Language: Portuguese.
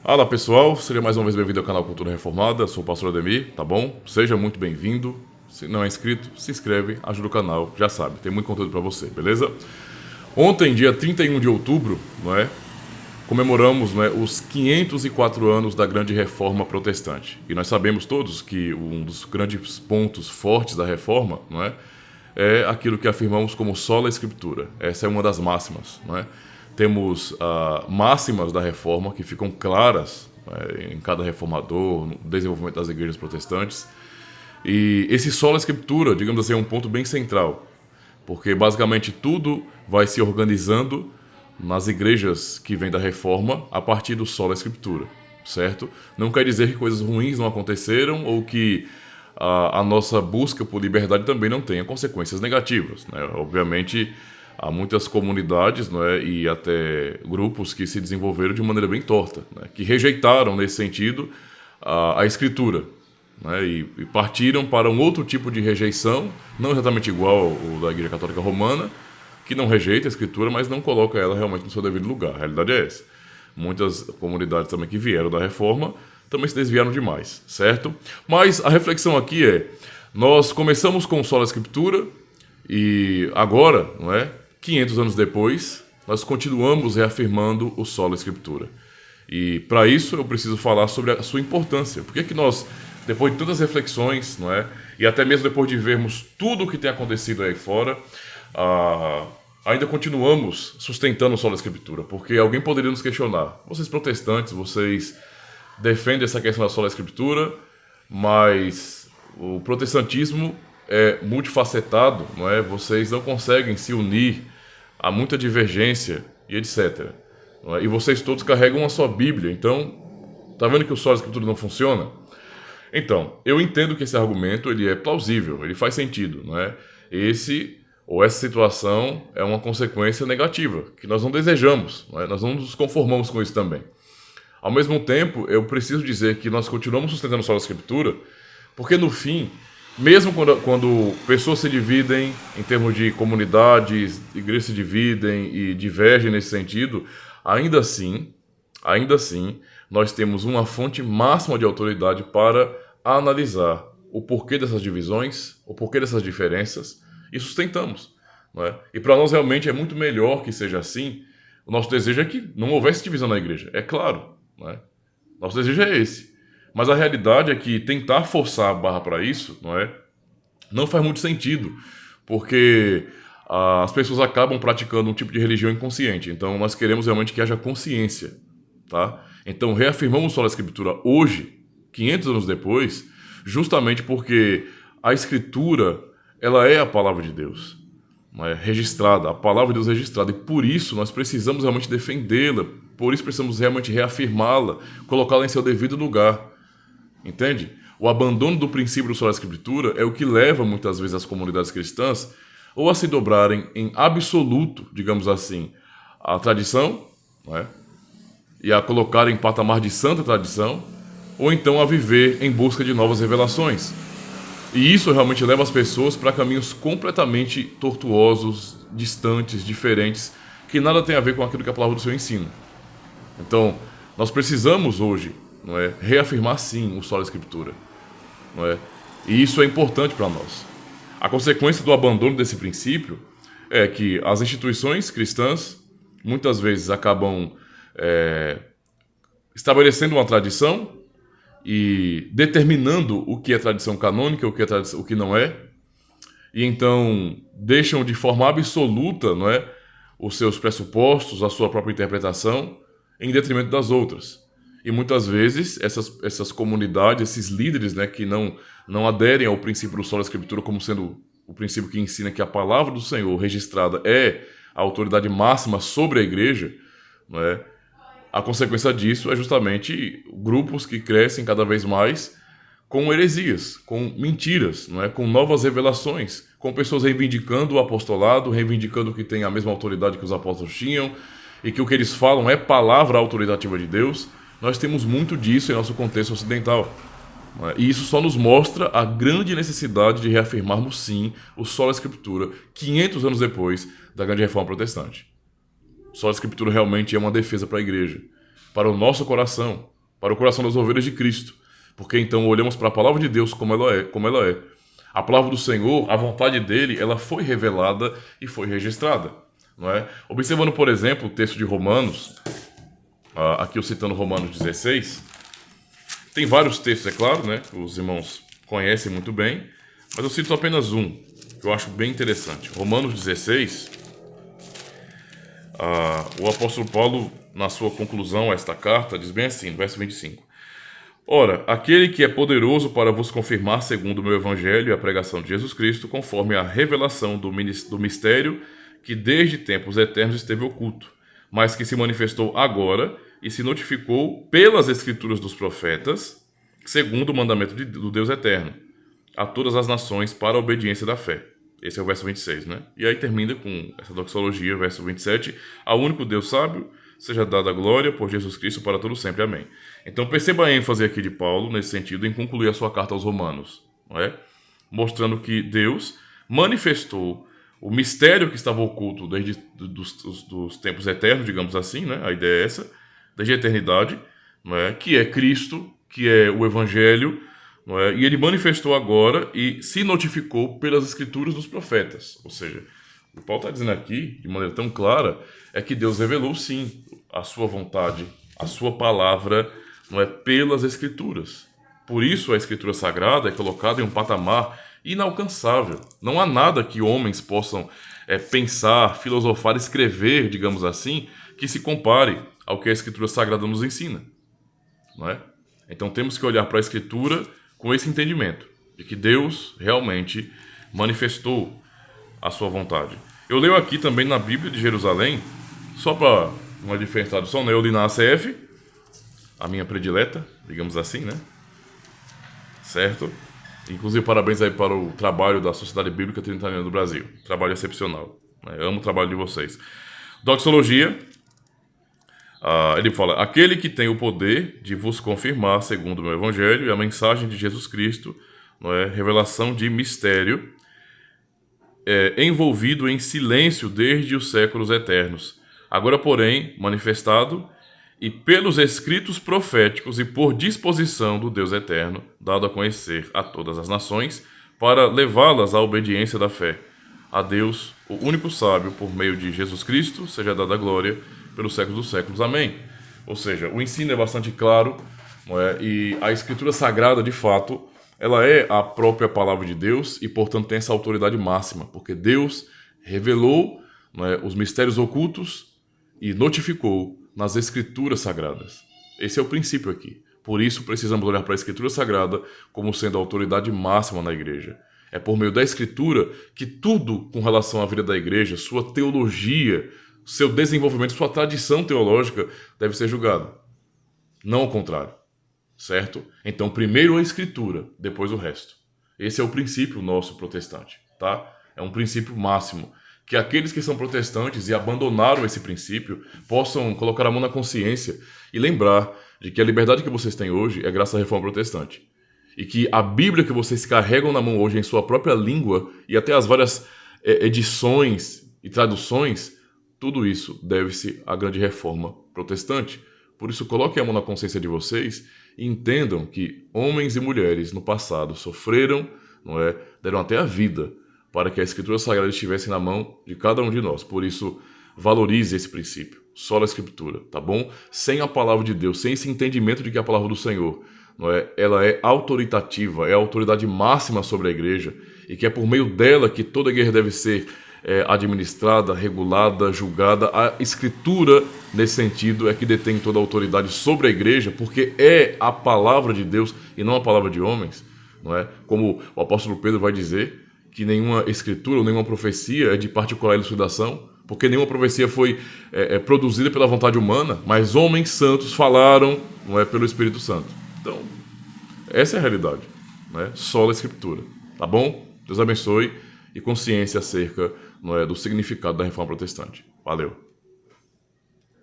Olá pessoal, seja mais uma vez bem-vindo ao canal Cultura Reformada, sou o pastor Ademir, tá bom? Seja muito bem-vindo, se não é inscrito, se inscreve, ajuda o canal, já sabe, tem muito conteúdo pra você, beleza? Ontem, dia 31 de outubro, não é? Comemoramos, não é, os 504 anos da Grande Reforma Protestante. E nós sabemos todos que um dos grandes pontos fortes da Reforma, não é aquilo que afirmamos como sola Escritura. Essa é uma das máximas, não é? Temos máximas da Reforma que ficam claras, né, em cada reformador, no desenvolvimento das igrejas protestantes. E esse sola Escritura, digamos assim, é um ponto bem central, porque basicamente tudo vai se organizando nas igrejas que vêm da Reforma a partir do sola Escritura, certo? Não quer dizer que coisas ruins não aconteceram ou que a nossa busca por liberdade também não tenha consequências negativas, né? Obviamente, há muitas comunidades, não é, e até grupos que se desenvolveram de maneira bem torta, né, que rejeitaram, nesse sentido, a Escritura, né, e partiram para um outro tipo de rejeição, não exatamente igual ao da Igreja Católica Romana, que não rejeita a Escritura, mas não coloca ela realmente no seu devido lugar. A realidade é essa. Muitas comunidades também que vieram da Reforma também se desviaram demais, certo? Mas a reflexão aqui é, nós começamos com sola Escritura e agora, não é, 500 anos depois, nós continuamos reafirmando o sola Escritura. E para isso eu preciso falar sobre a sua importância. Por que nós, depois de tantas reflexões, não é, e até mesmo depois de vermos tudo o que tem acontecido aí fora, ainda continuamos sustentando o sola Escritura? Porque alguém poderia nos questionar: vocês protestantes, vocês defendem essa questão da sola Escritura, mas o protestantismo é multifacetado, não é? Vocês não conseguem se unir, há muita divergência e etc. Não é? E vocês todos carregam a sua Bíblia, então tá vendo que o sola Escritura não funciona? Então, eu entendo que esse argumento ele é plausível, ele faz sentido, não é? Essa situação é uma consequência negativa, que nós não desejamos, não é? Nós não nos conformamos com isso também. Ao mesmo tempo, eu preciso dizer que nós continuamos sustentando só a Escritura, porque no fim, mesmo quando pessoas se dividem em termos de comunidades, igrejas se dividem e divergem nesse sentido, ainda assim, nós temos uma fonte máxima de autoridade para analisar o porquê dessas divisões, o porquê dessas diferenças, e sustentamos, não é? E para nós realmente é muito melhor que seja assim. O nosso desejo é que não houvesse divisão na igreja, é claro, não é? Nosso desejo é esse. Mas a realidade é que tentar forçar a barra para isso, não faz muito sentido, porque as pessoas acabam praticando um tipo de religião inconsciente. Então nós queremos realmente que haja consciência, tá? Então reafirmamos só a Escritura hoje, 500 anos depois, justamente porque a Escritura, ela é a palavra de Deus, não é? Registrada, a palavra de Deus registrada, e por isso nós precisamos realmente defendê-la, por isso precisamos realmente reafirmá-la, colocá-la em seu devido lugar, entende? O abandono do princípio do sola Escritura é o que leva muitas vezes as comunidades cristãs ou a se dobrarem em absoluto, digamos assim, a tradição, não é? E a colocar em patamar de santa tradição, ou então a viver em busca de novas revelações. E isso realmente leva as pessoas para caminhos completamente tortuosos, distantes, diferentes, que nada tem a ver com aquilo que a palavra do Senhor ensina. Então, nós precisamos hoje, não é, reafirmar sim o sola Escritura, não é? E isso é importante para nós. A consequência do abandono desse princípio é que as instituições cristãs muitas vezes acabam estabelecendo uma tradição e determinando o que é tradição canônica, o que não é, e então deixam de forma absoluta, não é, os seus pressupostos, a sua própria interpretação, em detrimento das outras. E muitas vezes essas comunidades, esses líderes, né, que não aderem ao princípio do sola Escritura como sendo o princípio que ensina que a palavra do Senhor registrada é a autoridade máxima sobre a igreja, não é? A consequência disso é justamente grupos que crescem cada vez mais com heresias, com mentiras, não é? Com novas revelações, com pessoas reivindicando o apostolado, reivindicando que tem a mesma autoridade que os apóstolos tinham e que o que eles falam é palavra autoritativa de Deus. Nós temos muito disso em nosso contexto ocidental, não é? E isso só nos mostra a grande necessidade de reafirmarmos sim o sola Escritura 500 anos depois da Grande Reforma Protestante. Só a Escritura realmente é uma defesa para a igreja, para o nosso coração, para o coração das ovelhas de Cristo. Porque então olhamos para a palavra de Deus como ela é. A palavra do Senhor, a vontade dele, ela foi revelada e foi registrada. Não é? Observando, por exemplo, o texto de Romanos, aqui eu citando Romanos 16, tem vários textos, é claro, né, que os irmãos conhecem muito bem, mas eu cito apenas um, que eu acho bem interessante. Romanos 16, o apóstolo Paulo, na sua conclusão a esta carta, diz bem assim, no verso 25. Ora, aquele que é poderoso para vos confirmar segundo o meu evangelho e a pregação de Jesus Cristo, conforme a revelação do mistério que desde tempos eternos esteve oculto, mas que se manifestou agora e se notificou pelas escrituras dos profetas, segundo o mandamento do Deus eterno, a todas as nações para a obediência da fé. Esse é o verso 26, né? E aí termina com essa doxologia, verso 27. Ao único Deus sábio seja dada a glória por Jesus Cristo para todo sempre. Amém. Então perceba a ênfase aqui de Paulo, nesse sentido, em concluir a sua carta aos Romanos, não é? Mostrando que Deus manifestou o mistério que estava oculto desde dos tempos eternos, digamos assim, né? A ideia é essa, desde a eternidade, não é? Que é Cristo, que é o Evangelho, não é? E ele manifestou agora e se notificou pelas escrituras dos profetas. Ou seja, o que Paulo está dizendo aqui, de maneira tão clara, é que Deus revelou sim a sua vontade, a sua palavra, não é? Pelas escrituras. Por isso a escritura sagrada é colocada em um patamar inalcançável. Não há nada que homens possam pensar, filosofar, escrever, digamos assim, que se compare ao que a escritura sagrada nos ensina, não é? Então temos que olhar para a escritura com esse entendimento de que Deus realmente manifestou a sua vontade. Eu leio aqui também na Bíblia de Jerusalém, só para uma diferente tradução, né? Eu li na ACF, a minha predileta, digamos assim, né? Certo? Inclusive, parabéns aí para o trabalho da Sociedade Bíblica Trinitariana do Brasil. Trabalho excepcional, né? Amo o trabalho de vocês. Doxologia. Ele fala, aquele que tem o poder de vos confirmar segundo o meu evangelho e a mensagem de Jesus Cristo, não é? Revelação de mistério, envolvido em silêncio desde os séculos eternos, agora porém manifestado e pelos escritos proféticos e por disposição do Deus eterno, dado a conhecer a todas as nações, para levá-las à obediência da fé. A Deus, o único sábio, por meio de Jesus Cristo, seja dada a glória pelos séculos dos séculos. Amém. Ou seja, o ensino é bastante claro, não é? E a Escritura Sagrada, de fato, ela é a própria palavra de Deus e, portanto, tem essa autoridade máxima, porque Deus revelou, não é, os mistérios ocultos e notificou nas Escrituras Sagradas. Esse é o princípio aqui. Por isso, precisamos olhar para a Escritura Sagrada como sendo a autoridade máxima na igreja. É por meio da Escritura que tudo com relação à vida da igreja, sua teologia, seu desenvolvimento, sua tradição teológica deve ser julgado. Não ao contrário. Certo? Então, primeiro a Escritura, depois o resto. Esse é o princípio nosso protestante, tá? É um princípio máximo. Que aqueles que são protestantes e abandonaram esse princípio possam colocar a mão na consciência e lembrar de que a liberdade que vocês têm hoje é graças à Reforma Protestante. E que a Bíblia que vocês carregam na mão hoje em sua própria língua e até as várias edições e traduções, tudo isso deve-se à grande Reforma Protestante. Por isso, coloquem a mão na consciência de vocês e entendam que homens e mulheres no passado sofreram, não é, deram até a vida para que a Escritura Sagrada estivesse na mão de cada um de nós. Por isso, valorize esse princípio, só a Escritura, tá bom? Sem a palavra de Deus, sem esse entendimento de que a palavra do Senhor, não é, ela é autoritativa, é a autoridade máxima sobre a igreja e que é por meio dela que toda a igreja deve ser administrada, regulada, julgada. A Escritura, nesse sentido, é que detém toda a autoridade sobre a igreja, porque é a palavra de Deus e não a palavra de homens, não é? Como o apóstolo Pedro vai dizer, que nenhuma escritura ou nenhuma profecia é de particular elucidação, porque nenhuma profecia foi produzida pela vontade humana, mas homens santos falaram, não é, pelo Espírito Santo. Então, essa é a realidade, não é? Só a Escritura, tá bom? Deus abençoe e consciência acerca, não é, do significado da Reforma Protestante. Valeu!